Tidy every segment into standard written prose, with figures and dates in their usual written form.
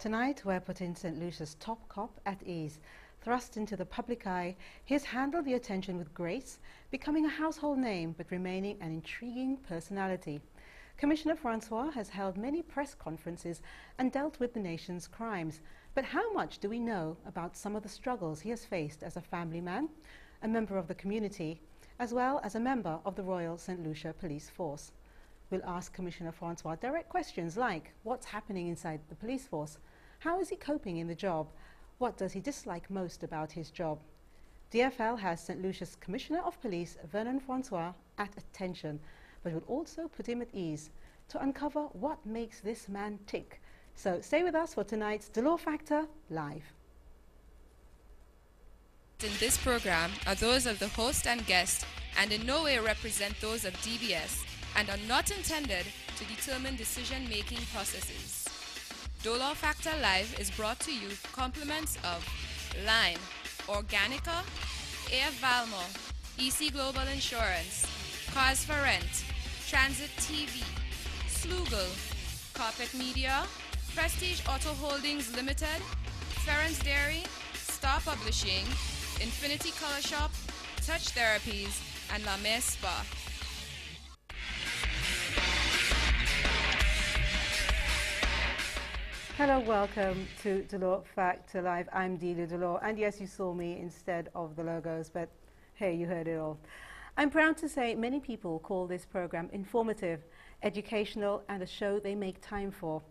Tonight we're putting St. Lucia's top cop at ease. Thrust into the public eye, he has handled the attention with grace, becoming a household name but remaining an intriguing personality. Commissioner Francois has held many press conferences and dealt with the nation's crimes. But how much do we know about some of the struggles he has faced as a family man, a member of the community, as well as a member of the Royal St. Lucia Police Force? We'll ask Commissioner Francois direct questions like, what's happening inside the police force? How is he coping in the job? What does he dislike most about his job? DFL has St. Lucia's Commissioner of Police, Vernon Francois, at attention, but will also put him at ease to uncover what makes this man tick. So stay with us for tonight's The Law Factor Live. In this program are those of the host and guest and in no way represent those of DBS and are not intended to determine decision-making processes. The Law Factor Live is brought to you compliments of Line, Organica, Air Valmore, EC Global Insurance, Cars for Rent, Transit TV, Slugel, Carpet Media, Prestige Auto Holdings Limited, Ferrens Dairy, Star Publishing, Infinity Color Shop, Touch Therapies, and La Mer Spa. Hello, welcome to The Law Factor Live. I'm Delia Delore, and yes, you saw me instead of the logos, but hey, you heard it all. I'm proud to say many people call this program informative, educational, and a show they make time for.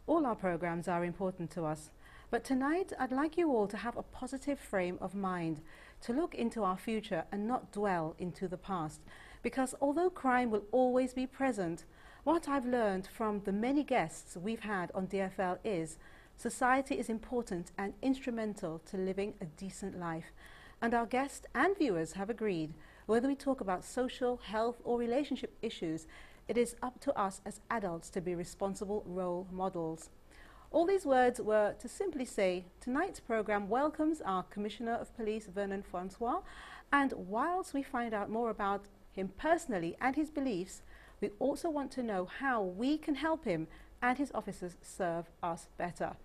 All our programs are important to us, but tonight I'd like you all to have a positive frame of mind, to look into our future and not dwell into the past, because although crime will always be present, what I've learned from the many guests we've had on DFL is society is important and instrumental to living a decent life. And our guests and viewers have agreed, whether we talk about social, health or relationship issues, it is up to us as adults to be responsible role models. All these words were to simply say tonight's program welcomes our Commissioner of Police, Vernon Francois, and whilst we find out more about him personally and his beliefs, we also want to know how we can help him and his officers serve us better.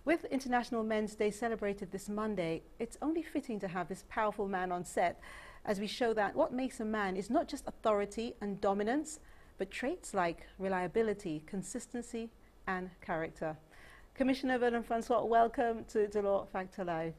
With International Men's Day celebrated this Monday, it's only fitting to have this powerful man on set as we show that what makes a man is not just authority and dominance, but traits like reliability, consistency, and character. Commissioner Vernon Francois, welcome to The Law Factor Live.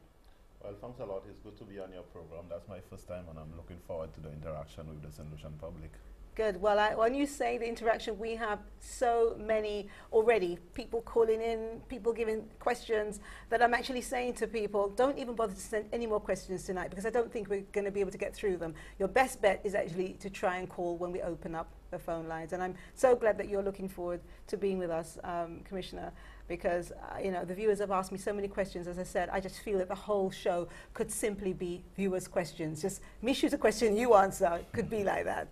Well, thanks a lot. It's good to be on your program. That's my first time, and I'm looking forward to the interaction with the St. Lucian public. Good. Well, when you say the interaction, we have so many already, people calling in, people giving questions, that I'm actually saying to people, don't even bother to send any more questions tonight, because I don't think we're going to be able to get through them. Your best bet is actually to try and call when we open up the phone lines. And I'm so glad that you're looking forward to being with us, Commissioner, because you know, the viewers have asked me so many questions. As I said, I just feel that the whole show could simply be viewers' questions. Just me shoot a question, you answer. It could be like that.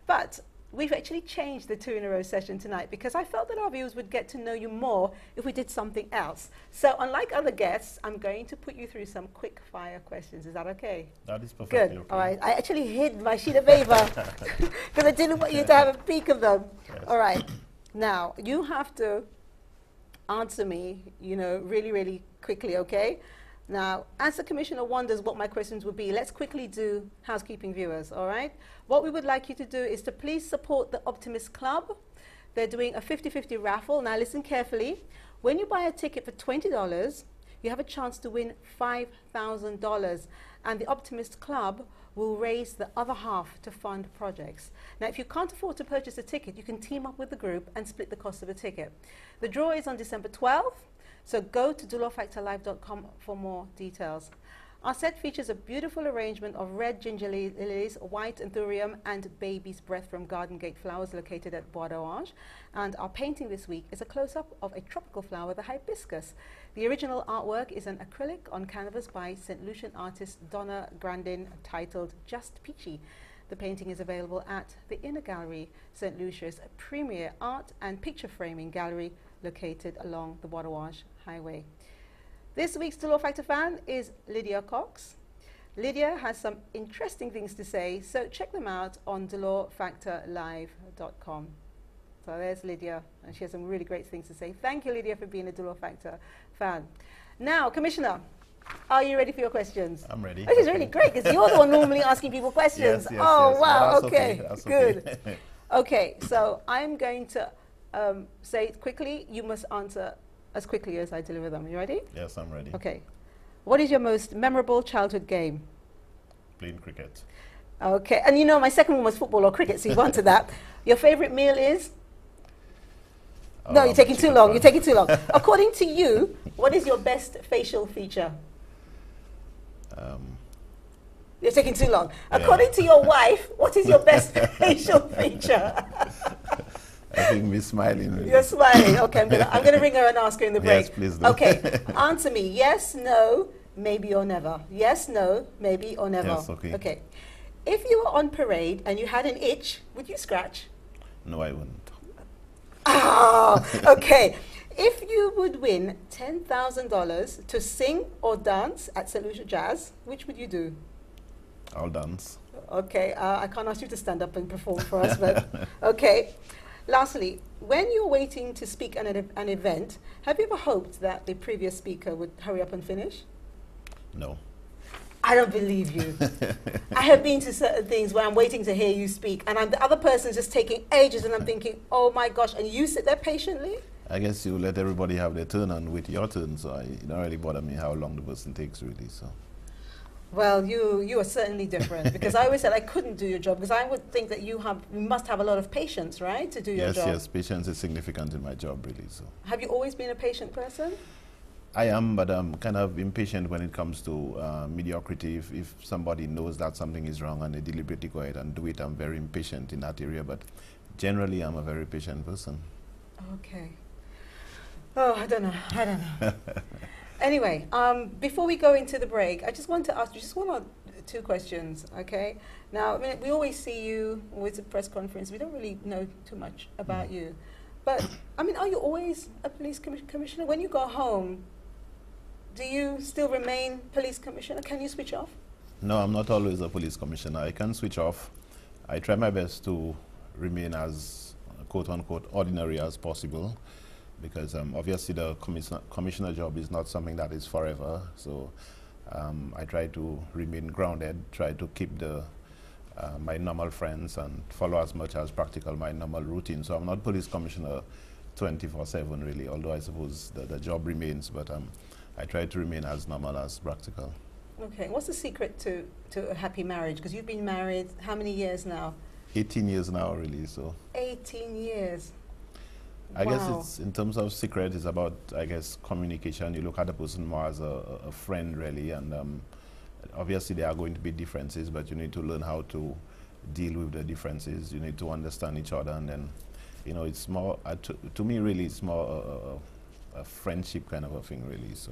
But we've actually changed the 2 in a row session tonight because I felt that our viewers would get to know you more if we did something else. So unlike other guests, I'm going to put you through some quick fire questions. Is that okay? That is perfectly Good. okay. All right. I actually hid my sheet of paper because I didn't want you to have a peek of them. Yes. All right. Now, you have to answer me, you know, really, really quickly, okay? Now, as the Commissioner wonders what my questions would be, let's quickly do housekeeping, viewers, all right? What we would like you to do is to please support the Optimist Club. They're doing a 50-50 raffle. Now, listen carefully. When you buy a ticket for $20, you have a chance to win $5,000, and the Optimist Club will raise the other half to fund projects. Now, if you can't afford to purchase a ticket, you can team up with the group and split the cost of a ticket. The draw is on December 12th. So go to thelawfactorlive.com for more details. Our set features a beautiful arrangement of red ginger lilies, white anthurium, and baby's breath from Garden Gate Flowers located at Bois d'Orange. And our painting this week is a close-up of a tropical flower, the hibiscus. The original artwork is an acrylic on canvas by St. Lucian artist Donna Grandin titled Just Peachy. The painting is available at the Inner Gallery, St. Lucia's premier art and picture framing gallery located along the Bois d'Orange Highway. This week's The Law Factor fan is Lydia Cox. Lydia has some interesting things to say, so check them out on thelawfactorlive.com. So there's Lydia, and she has some really great things to say. Thank you, Lydia, for being a Dolo Factor fan. Now, Commissioner, are you ready for your questions? I'm ready. Which is really great, because you're the one normally asking people questions. Yes, yes, oh, yes. wow, That's okay, that's good. Okay. Okay, so I'm going to say it quickly. You must answer as quickly as I deliver them. You ready? Yes, I'm ready. Okay. What is your most memorable childhood game? Playing cricket. Okay, and you know my second one was football or cricket, so you've answered that. Your favorite meal is? No, you're taking too long. You're taking too long. According to you, what is your best facial feature? You're taking too long. Yeah. According to your wife, what is your best facial feature? I think me smiling. Really. You're smiling. Okay, I'm gonna ring her and ask her in the break. Yes, please do. Okay, answer me. Yes, no, maybe or never. Yes, no, maybe or never. Yes, okay. Okay. If you were on parade and you had an itch, would you scratch? No, I wouldn't. Ah, okay. If you would win $10,000 to sing or dance at Saint Lucia Jazz, which would you do? I'll dance. Okay, I can't ask you to stand up and perform for us, but okay. Lastly, when you're waiting to speak at an event, have you ever hoped that the previous speaker would hurry up and finish? No. I don't believe you. I have been to certain things where I'm waiting to hear you speak, and the other person's just taking ages, and I'm thinking, oh my gosh, and you sit there patiently? I guess you let everybody have their turn and wait your turn, so it don't really bother me how long the person takes, really. So. Well, you are certainly different, because I always said I couldn't do your job, because I would think that you must have a lot of patience, right, to do your job? Yes, patience is significant in my job, really. So. Have you always been a patient person? I am, but I'm kind of impatient when it comes to mediocrity. If somebody knows that something is wrong and they deliberately go ahead and do it, I'm very impatient in that area. But generally, I'm a very patient person. Okay. Oh, I don't know. Anyway, before we go into the break, I just want to ask you just one or two questions, okay? Now, I mean, we always see you always at press conference. We don't really know too much about you. But, I mean, are you always a police commissioner? When you go home, do you still remain police commissioner? Can you switch off? No, I'm not always a police commissioner. I can switch off. I try my best to remain as quote-unquote ordinary as possible, because obviously the commissioner job is not something that is forever. So I try to remain grounded, try to keep my normal friends and follow as much as practical my normal routine. So I'm not police commissioner 24/7 really, although I suppose the job remains, but I try to remain as normal as practical. Okay, what's the secret to a happy marriage? Because you've been married how many years now? 18 years now, really. So 18 years. I guess Wow. it's in terms of secret, it's about, I guess, communication. You look at the person more as a friend, really, and obviously there are going to be differences, but you need to learn how to deal with the differences. You need to understand each other, and then, you know, it's more to me really, it's more a friendship kind of a thing, really. So.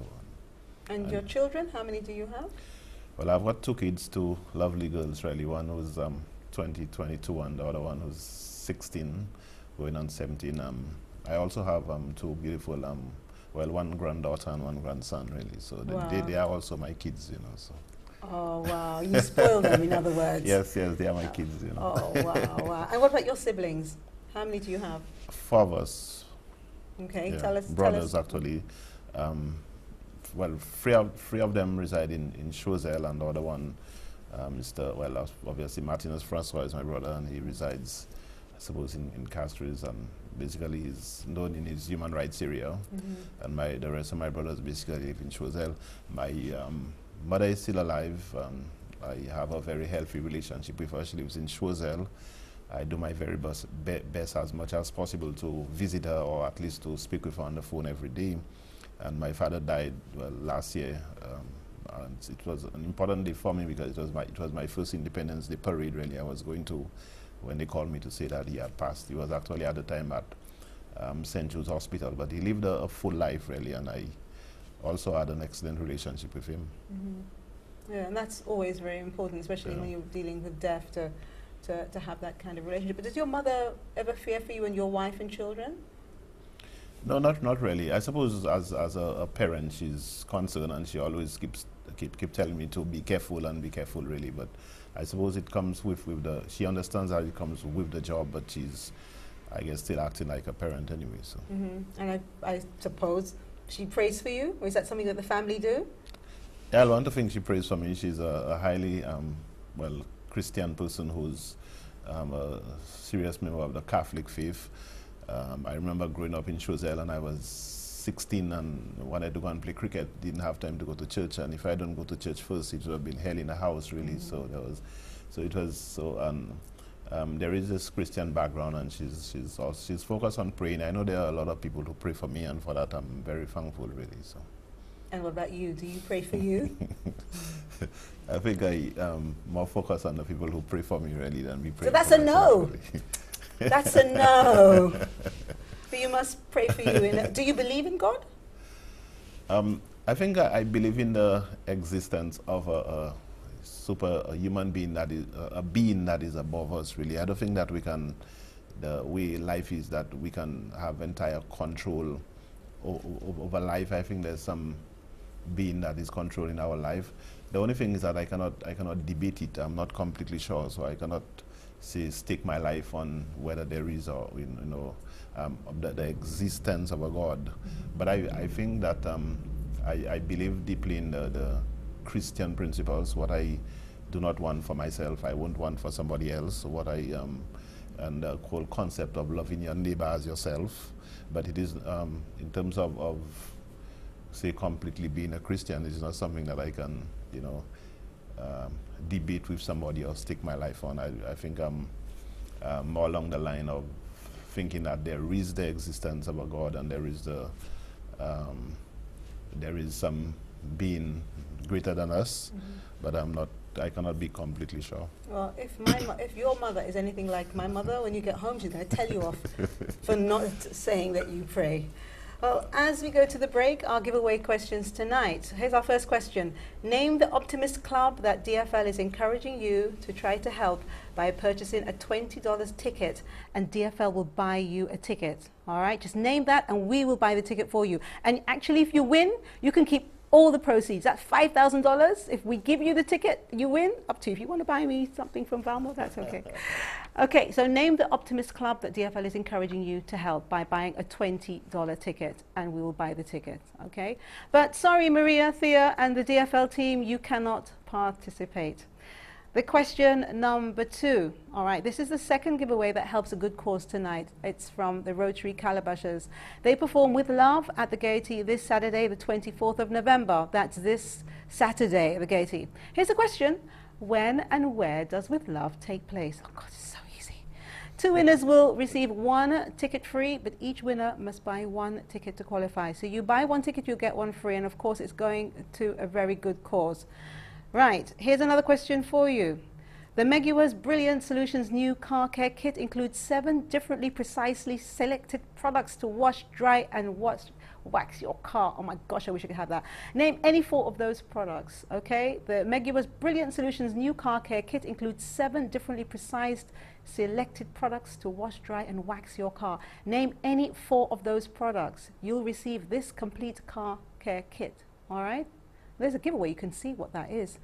And your children, how many do you have? Well, I've got two kids, two lovely girls, really. One who's 22, and the other one who's 16, going on 17. I also have two beautiful, well, one granddaughter and one grandson, really. So Wow. they are also my kids, you know. So. Oh, wow. You spoil them, in other words. Yes, they are my kids, you know. Oh, wow. And what about your siblings? How many do you have? 4 of us. Okay, Yeah, tell us. brothers, actually. Well, three of them reside in Choiseul, and the other one, obviously Martinez Francois is my brother, and he resides, I suppose, in Castries, and basically he's known in his human rights area, and the rest of my brothers basically live in Choiseul. My mother is still alive. I have a very healthy relationship with her. She lives in Choiseul. I do my very best as much as possible to visit her, or at least to speak with her on the phone every day. And my father died last year, and it was an important day for me, because it was my first Independence Day parade, really. I was going to, when they called me to say that he had passed. He was actually at the time at St. Jude's Hospital, but he lived a full life, really, and I also had an excellent relationship with him. Yeah, and that's always very important, especially when you're dealing with death, to have that kind of relationship. But does your mother ever fear for you and your wife and children? No, not really. I suppose as a parent, she's concerned, and she always keep telling me to be careful, really. But I suppose it comes with she understands that it comes with the job, but she's I guess still acting like a parent anyway. So. And I suppose she prays for you, or is that something that the family do? Yeah, I want to think she prays for me. She's a highly, Christian person who's a serious member of the Catholic faith. I remember growing up in Choiseul, and I was 16 and wanted to go and play cricket. Didn't have time to go to church, and if I don't go to church first, it would have been hell in the house, really. So there is this Christian background, and she's focused on praying. I know there are a lot of people who pray for me, and for that I'm very thankful, really. So. And what about you? Do you pray for you? I think I more focus on the people who pray for me, really, than me praying. So that's for a myself, no. really. That's a no. But you must pray for you. Do you believe in God? I think I believe in the existence of a human being that is a being that is above us, really. I don't think that we can, the way life is, that we can have entire control over life. I think there's some being that is controlling our life. The only thing is that I cannot debate it. I'm not completely sure, so I cannot stake my life on whether there is or the existence of a God. But I think that I believe deeply in the Christian principles. What I do not want for myself, I won't want for somebody else. What I and the whole concept of loving your neighbor as yourself. But it is in terms of say completely being a Christian, it's not something that I can debate with somebody or stake my life on. I think I'm more along the line of thinking that there is the existence of a God, and there is some being greater than us, but I cannot be completely sure. Well, if your mother is anything like my mother, when you get home, she's going to tell you off for not saying that you pray. Well, as we go to the break, our giveaway questions tonight. Here's our first question. Name the Optimist Club that DFL is encouraging you to try to help by purchasing a $20 ticket, and DFL will buy you a ticket. All right, just name that and we will buy the ticket for you. And actually, if you win, you can keep all the proceeds. That's $5,000. If we give you the ticket, you win. Up to you. If you want to buy me something from Vernon, that's okay. Okay, so name the Optimist Club that DFL is encouraging you to help by buying a $20 ticket, and we will buy the ticket, okay? But sorry, Maria, Thea, and the DFL team, you cannot participate. The question number 2. All right, this is the second giveaway that helps a good cause tonight. It's from the Rotary Calabashes. They perform With Love at the Gaiety this Saturday, the 24th of November. That's this Saturday at the Gaiety. Here's the question. When and where does With Love take place? Oh, God, it's so easy. 2 winners will receive 1 ticket free, but each winner must buy 1 ticket to qualify. So you buy 1 ticket, you'll get 1 free, and of course it's going to a very good cause. Right, here's another question for you. The Megua's Brilliant Solutions new car care kit includes 7 differently precisely selected products to wash, dry, and wax your car. Oh my gosh, I wish I could have that. Name any 4 of those products, okay? The Megua's Brilliant Solutions new car care kit includes 7 differently precise selected products to wash, dry, and wax your car. Name any 4 of those products. You'll receive this complete car care kit, all right? There's a giveaway. You can see what that is.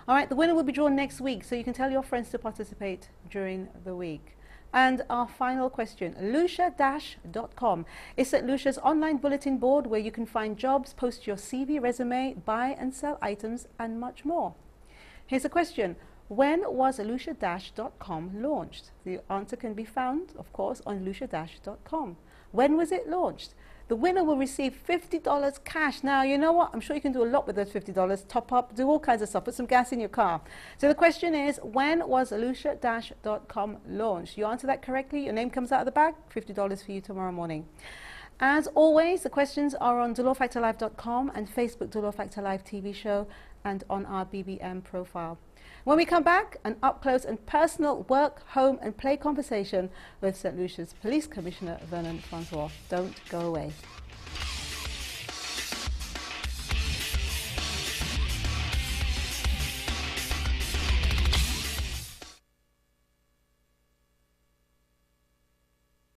All right, the winner will be drawn next week, so you can tell your friends to participate during the week. And our final question, lucia-.com is St. Lucia's online bulletin board where you can find jobs, post your CV, resume, buy and sell items, and much more. Here's a question. When was lucia-.com launched? The answer can be found, of course, on lucia-.com. When was it launched? The winner will receive $50 cash. Now, you know what? I'm sure you can do a lot with those $50. Top up, do all kinds of stuff. Put some gas in your car. So the question is, when was lucia-.com launched? You answer that correctly, your name comes out of the bag, $50 for you tomorrow morning. As always, the questions are on DolorFactorLive.com and Facebook Dolor Factor Live TV show and on our BBM profile. When we come back, an up-close and personal work, home and play conversation with St. Lucia's Police Commissioner Vernon Francois. Don't go away.